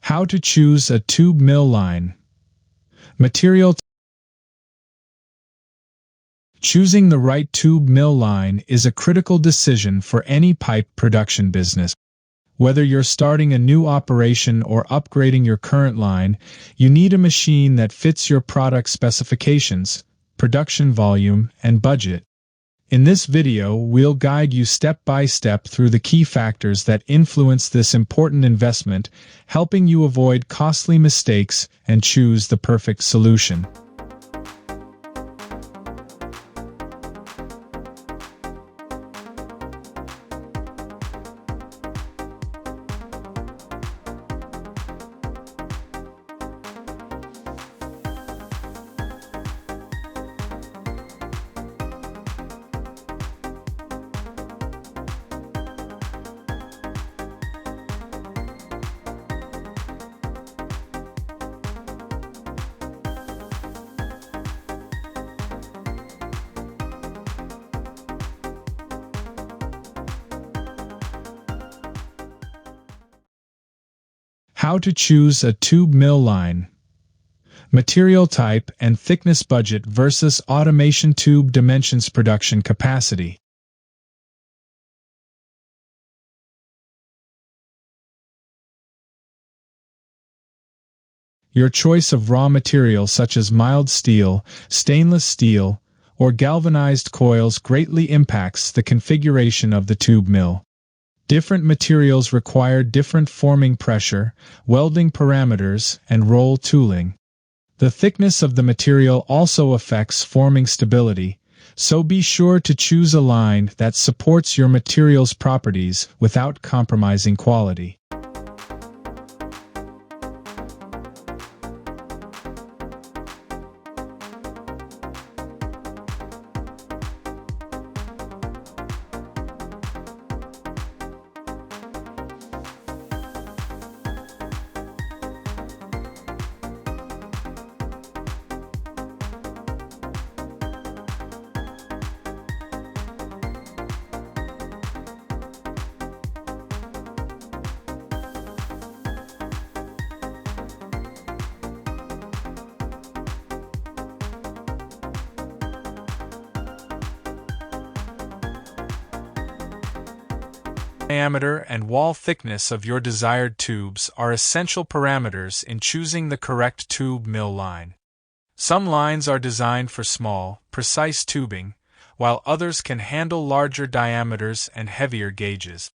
How to choose a tube mill line. Material. Choosing the right tube mill line is a critical decision for any pipe production business. Whether you're starting a new operation or upgrading your current line, you need a machine that fits your product specifications, production volume, and budget. In this video, we'll guide you step by step through the key factors that influence this important investment, helping you avoid costly mistakes and choose the perfect solution. How to choose a tube mill line. Material type and thickness, budget versus automation, tube dimensions, production capacity. Your choice of raw material such as mild steel, stainless steel, or galvanized coils greatly impacts the configuration of the tube mill. Different materials require different forming pressure, welding parameters, and roll tooling. The thickness of the material also affects forming stability, so be sure to choose a line that supports your material's properties without compromising quality. Diameter and wall thickness of your desired tubes are essential parameters in choosing the correct tube mill line. Some lines are designed for small, precise tubing, while others can handle larger diameters and heavier gauges.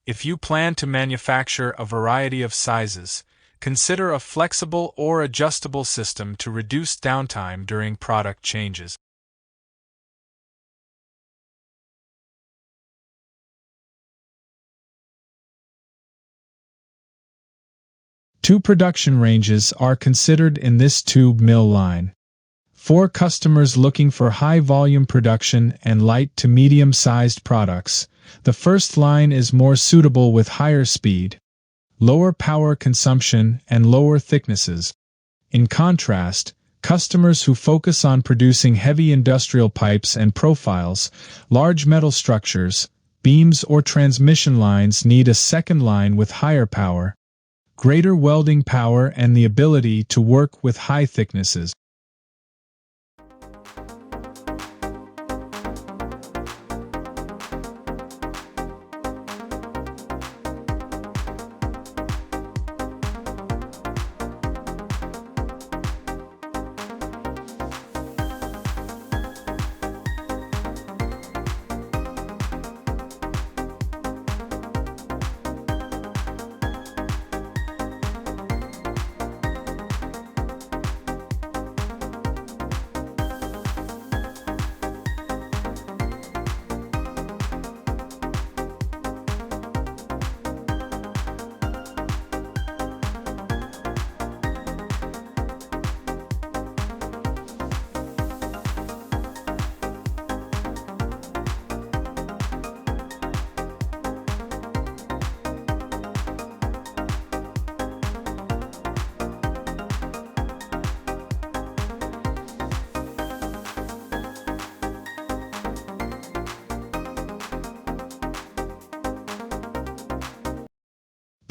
If you plan to manufacture a variety of sizes, consider a flexible or adjustable system to reduce downtime during product changes. Two production ranges are considered in this tube mill line. For customers looking for high-volume production and light to medium-sized products, the first line is more suitable with higher speed, lower power consumption, and lower thicknesses. In contrast, customers who focus on producing heavy industrial pipes and profiles, large metal structures, beams, or transmission lines need a second line with higher power, greater welding power, and the ability to work with high thicknesses.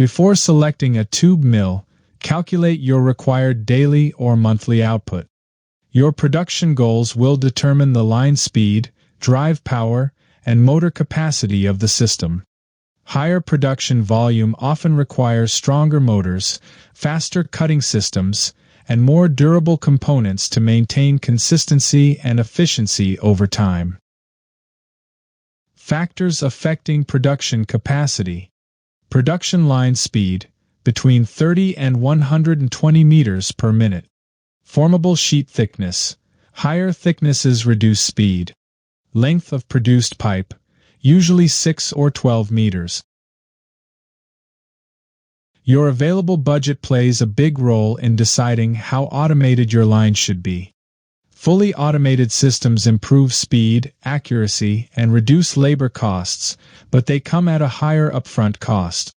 Before selecting a tube mill, Calculate your required daily or monthly output. Your production goals will determine the line speed, drive power, and motor capacity of the system. Higher production volume often requires stronger motors, faster cutting systems, and more durable components to maintain consistency and efficiency over time. Factors affecting production capacity. Production line speed, between 30 and 120 meters per minute. Formable sheet thickness. Higher thicknesses reduce speed. Length of produced pipe, usually 6 or 12 meters. Your available budget plays a big role in deciding how automated your line should be. Fully automated systems improve speed, accuracy, and reduce labor costs, but they come at a higher upfront cost.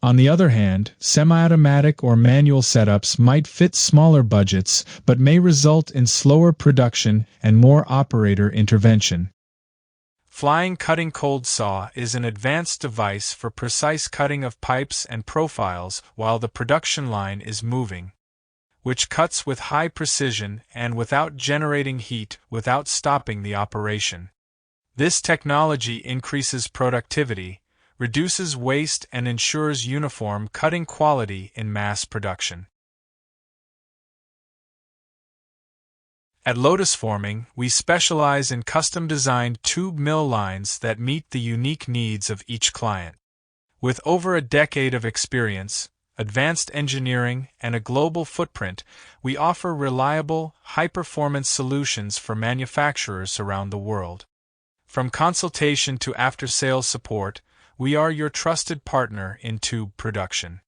On the other hand, semi-automatic or manual setups might fit smaller budgets but may result in slower production and more operator intervention. Flying cutting cold saw is an advanced device for precise cutting of pipes and profiles while the production line is moving, which cuts with high precision and without generating heat without stopping the operation. This technology increases productivity, reduces waste, and ensures uniform cutting quality in mass production. At LOTOSFORMING, we specialize in custom-designed tube mill lines that meet the unique needs of each client. With over a decade of experience, advanced engineering, and a global footprint, we offer reliable, high-performance solutions for manufacturers around the world. From consultation to after-sales support, we are your trusted partner in tube production.